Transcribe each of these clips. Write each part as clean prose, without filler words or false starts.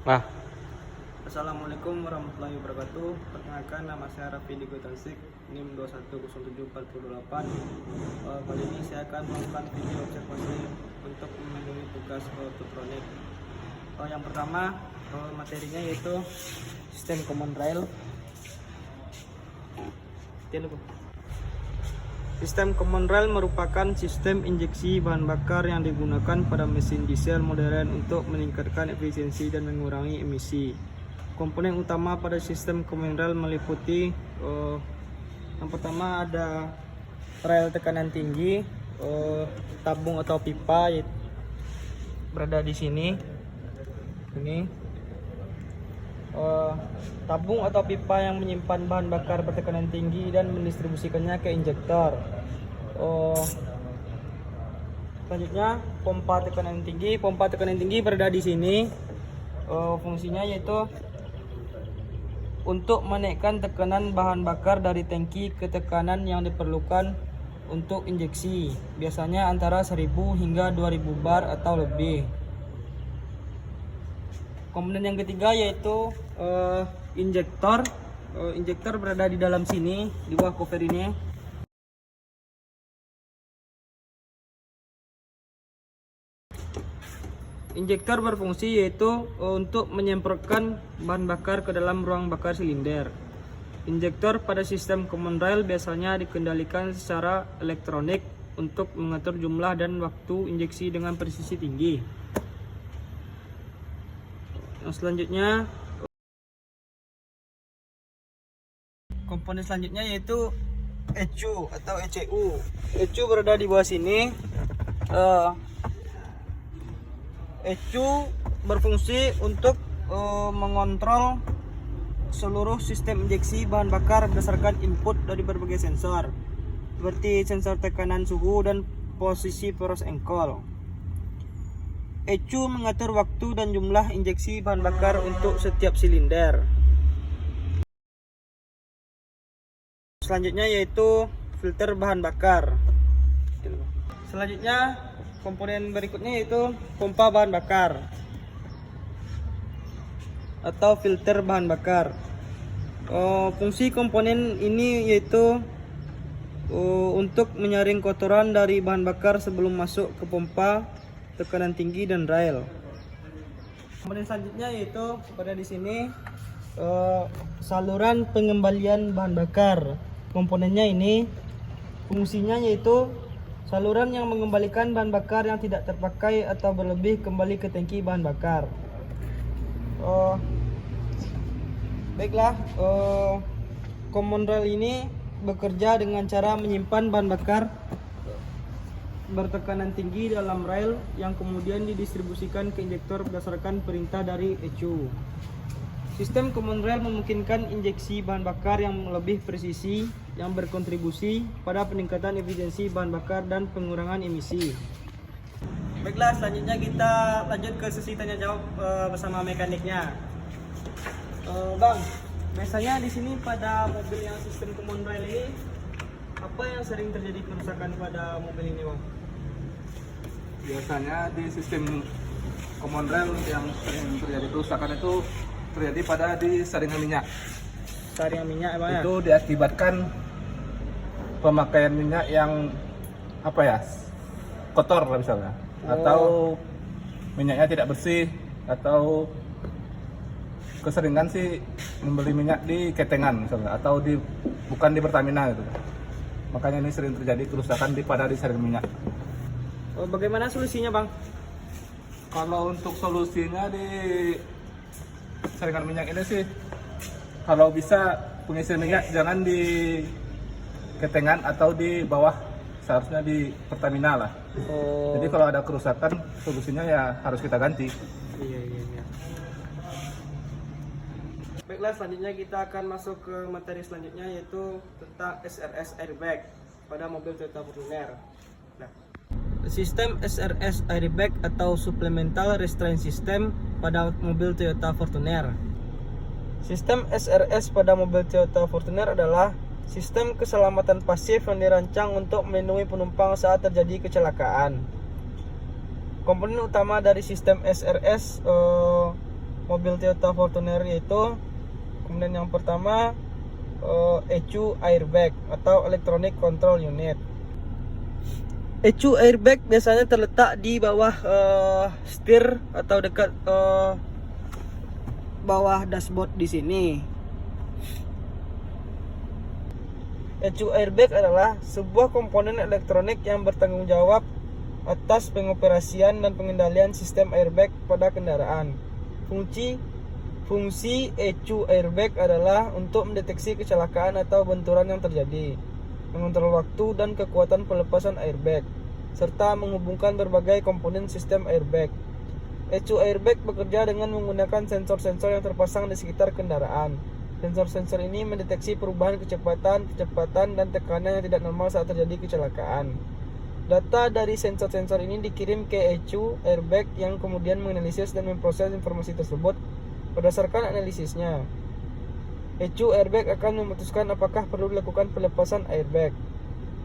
Nah, Assalamualaikum warahmatullahi wabarakatuh. Perkenalkan, nama saya Raffi Digo Tansik, NIM 210748. Kali ini saya akan melakukan video observasi untuk memenuhi tugas Tutronik. Yang pertama, materinya yaitu sistem common rail. Sistem common rail merupakan sistem injeksi bahan bakar yang digunakan pada mesin diesel modern untuk meningkatkan efisiensi dan mengurangi emisi. Komponen utama pada sistem common rail meliputi yang pertama ada rel tekanan tinggi, tabung atau pipa berada di sini. Tabung atau pipa yang menyimpan bahan bakar bertekanan tinggi dan mendistribusikannya ke injektor. Selanjutnya pompa tekanan tinggi. Pompa tekanan tinggi berada di sini. Fungsinya yaitu untuk menaikkan tekanan bahan bakar dari tangki ke tekanan yang diperlukan untuk injeksi, biasanya antara 1000 hingga 2000 bar atau lebih. Komponen yang ketiga yaitu injektor. Injektor berada di dalam sini, di bawah cover ini. Injektor berfungsi yaitu untuk menyemprotkan bahan bakar ke dalam ruang bakar silinder. Injektor pada sistem common rail biasanya dikendalikan secara elektronik untuk mengatur jumlah dan waktu injeksi dengan presisi tinggi. Yang selanjutnya, komponen selanjutnya yaitu ECU atau ECU. ECU berada di bawah sini. ECU berfungsi untuk mengontrol seluruh sistem injeksi bahan bakar berdasarkan input dari berbagai sensor, seperti sensor tekanan suhu dan posisi poros engkol. ECU mengatur waktu dan jumlah injeksi bahan bakar untuk setiap silinder. Selanjutnya yaitu filter bahan bakar. Selanjutnya komponen berikutnya yaitu pompa bahan bakar atau filter bahan bakar. Fungsi komponen ini yaitu untuk menyaring kotoran dari bahan bakar sebelum masuk ke pompa tekanan tinggi dan rail. Komponen selanjutnya yaitu pada di sini saluran pengembalian bahan bakar. Komponennya ini fungsinya yaitu saluran yang mengembalikan bahan bakar yang tidak terpakai atau berlebih kembali ke tangki bahan bakar. Baiklah, common rail ini bekerja dengan cara menyimpan bahan bakar bertekanan tinggi dalam rail yang kemudian didistribusikan ke injektor berdasarkan perintah dari ECU. Sistem common rail memungkinkan injeksi bahan bakar yang lebih presisi yang berkontribusi pada peningkatan efisiensi bahan bakar dan pengurangan emisi. Baiklah, selanjutnya kita lanjut ke sesi tanya jawab bersama mekaniknya. Bang, biasanya di sini pada mobil yang sistem common rail ini apa yang sering terjadi kerusakan pada mobil ini, Bang? Biasanya di sistem common rail yang sering terjadi kerusakan itu terjadi pada di saringan minyak. Saringan minyak emang ya? Itu diakibatkan pemakaian minyak yang kotor lah misalnya, atau minyaknya tidak bersih, atau keseringan sih membeli minyak di ketengan misalnya, atau bukan di Pertamina gitu. Makanya ini sering terjadi kerusakan pada di saringan minyak. Bagaimana solusinya, Bang? Kalau untuk solusinya di saringan minyak ini sih, kalau bisa pengisian minyak jangan di ketengan atau di bawah, seharusnya di Pertamina lah. Jadi kalau ada kerusakan, solusinya ya harus kita ganti. Iya. Baiklah, selanjutnya kita akan masuk ke materi selanjutnya yaitu tentang SRS airbag pada mobil Toyota Fortuner. Nah, sistem SRS airbag atau Supplemental Restraint System pada mobil Toyota Fortuner. Sistem SRS pada mobil Toyota Fortuner adalah sistem keselamatan pasif yang dirancang untuk melindungi penumpang saat terjadi kecelakaan. Komponen utama dari sistem SRS mobil Toyota Fortuner yaitu, kemudian yang pertama ECU airbag atau electronic control unit. ECU airbag biasanya terletak di bawah setir atau dekat bawah dashboard di sini. ECU airbag adalah sebuah komponen elektronik yang bertanggung jawab atas pengoperasian dan pengendalian sistem airbag pada kendaraan. Fungsi ECU airbag adalah untuk mendeteksi kecelakaan atau benturan yang terjadi, mengontrol waktu dan kekuatan pelepasan airbag, serta menghubungkan berbagai komponen sistem airbag. ECU airbag bekerja dengan menggunakan sensor-sensor yang terpasang di sekitar kendaraan. Sensor-sensor ini mendeteksi perubahan kecepatan, dan tekanan yang tidak normal saat terjadi kecelakaan. Data dari sensor-sensor ini dikirim ke ECU airbag yang kemudian menganalisis dan memproses informasi tersebut. Berdasarkan analisisnya, ECU airbag akan memutuskan apakah perlu dilakukan pelepasan airbag.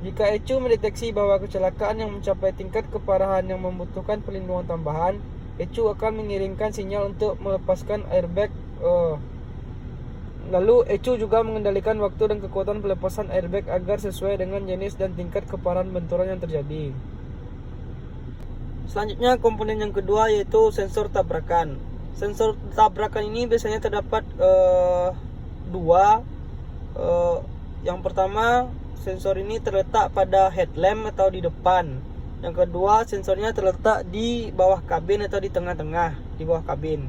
Jika ECU mendeteksi bahwa kecelakaan yang mencapai tingkat keparahan yang membutuhkan perlindungan tambahan, ECU akan mengirimkan sinyal untuk melepaskan airbag. Lalu ECU juga mengendalikan waktu dan kekuatan pelepasan airbag agar sesuai dengan jenis dan tingkat keparahan benturan yang terjadi. Selanjutnya komponen yang kedua yaitu sensor tabrakan. Sensor tabrakan ini biasanya terdapat dua. Yang pertama, sensor ini terletak pada headlamp atau di depan. Yang kedua, sensornya terletak di bawah kabin atau di tengah-tengah di bawah kabin.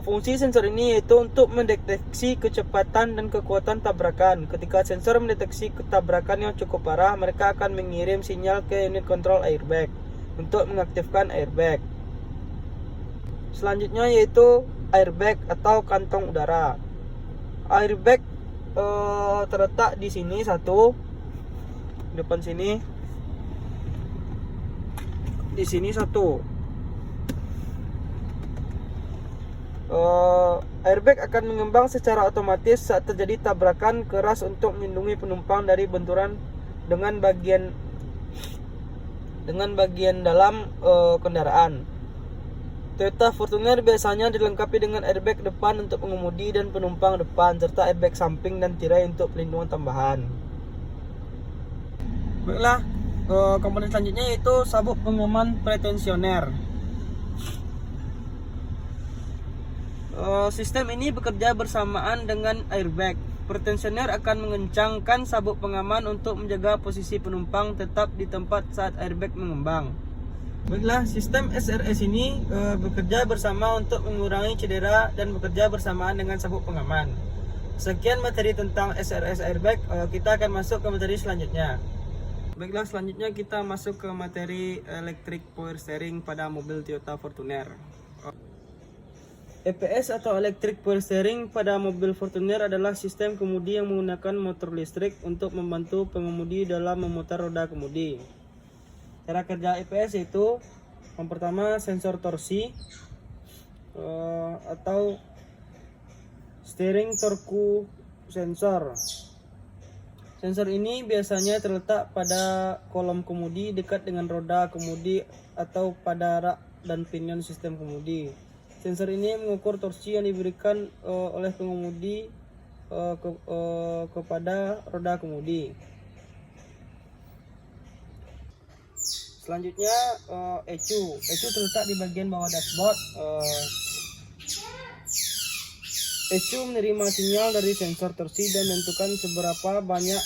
Fungsi sensor ini yaitu untuk mendeteksi kecepatan dan kekuatan tabrakan. Ketika sensor mendeteksi tabrakan yang cukup parah, mereka akan mengirim sinyal ke unit kontrol airbag untuk mengaktifkan airbag. Selanjutnya yaitu airbag atau kantong udara. Airbag terletak di sini satu, depan sini, di sini satu. Airbag akan mengembang secara otomatis saat terjadi tabrakan keras untuk melindungi penumpang dari benturan dengan bagian dalam kendaraan. Toyota Fortuner biasanya dilengkapi dengan airbag depan untuk pengemudi dan penumpang depan, serta airbag samping dan tirai untuk pelindungan tambahan. Baiklah, komponen selanjutnya yaitu sabuk pengaman pretensioner. Sistem ini bekerja bersamaan dengan airbag. Pretensioner akan mengencangkan sabuk pengaman untuk menjaga posisi penumpang tetap di tempat saat airbag mengembang. Baiklah, sistem SRS ini bekerja bersama untuk mengurangi cedera dan bekerja bersamaan dengan sabuk pengaman. Sekian materi tentang SRS airbag. Kita akan masuk ke materi selanjutnya. Baiklah, selanjutnya kita masuk ke materi electric power steering pada mobil Toyota Fortuner. EPS atau Electric Power Steering pada mobil Fortuner adalah sistem kemudi yang menggunakan motor listrik untuk membantu pengemudi dalam memutar roda kemudi. Cara kerja EPS yaitu yang pertama sensor torsi atau steering torque sensor. Sensor ini biasanya terletak pada kolom kemudi dekat dengan roda kemudi atau pada rak dan pinion sistem kemudi. Sensor ini mengukur torsi yang diberikan oleh pengemudi kepada roda kemudi. Selanjutnya ECU. ECU terletak di bagian bawah dashboard. ECU menerima sinyal dari sensor torsi dan menentukan seberapa banyak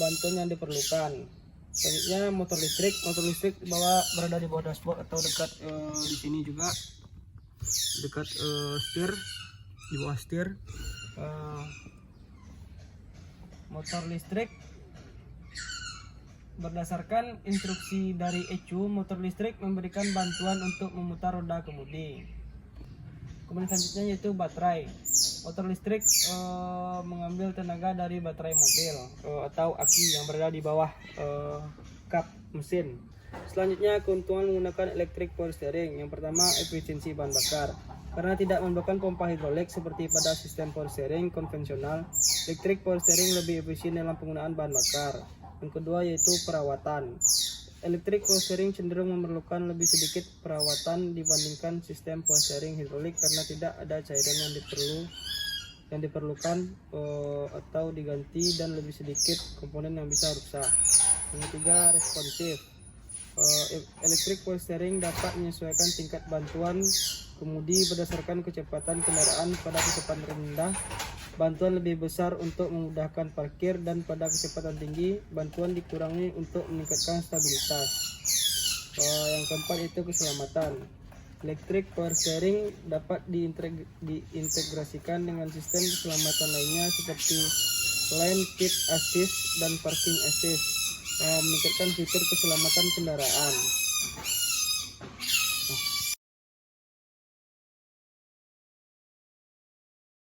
bantuan yang diperlukan. Selanjutnya motor listrik. Motor listrik berada di bawah dashboard atau dekat di sini juga. Dekat setir, di bawah setir. Motor listrik berdasarkan instruksi dari ECU, motor listrik memberikan bantuan untuk memutar roda kemudi. Kemudian selanjutnya yaitu baterai. Motor listrik mengambil tenaga dari baterai mobil atau aki yang berada di bawah kap mesin. Selanjutnya keuntungan menggunakan electric power steering. Yang pertama, efisiensi bahan bakar. Karena tidak menggunakan pompa hidrolik seperti pada sistem power steering konvensional, electric power steering lebih efisien dalam penggunaan bahan bakar. Yang kedua yaitu perawatan. Electric power steering cenderung memerlukan lebih sedikit perawatan dibandingkan sistem power steering hidrolik karena tidak ada cairan yang diperlukan atau diganti dan lebih sedikit komponen yang bisa rusak. Yang ketiga, responsif. Electric power steering dapat menyesuaikan tingkat bantuan kemudi berdasarkan kecepatan kendaraan. Pada kecepatan rendah, bantuan lebih besar untuk memudahkan parkir, dan pada kecepatan tinggi, bantuan dikurangi untuk meningkatkan stabilitas. Yang keempat itu keselamatan. Electric power steering dapat diintegrasikan dengan sistem keselamatan lainnya seperti lane keep assist dan parking assist, meningkatkan fitur keselamatan kendaraan.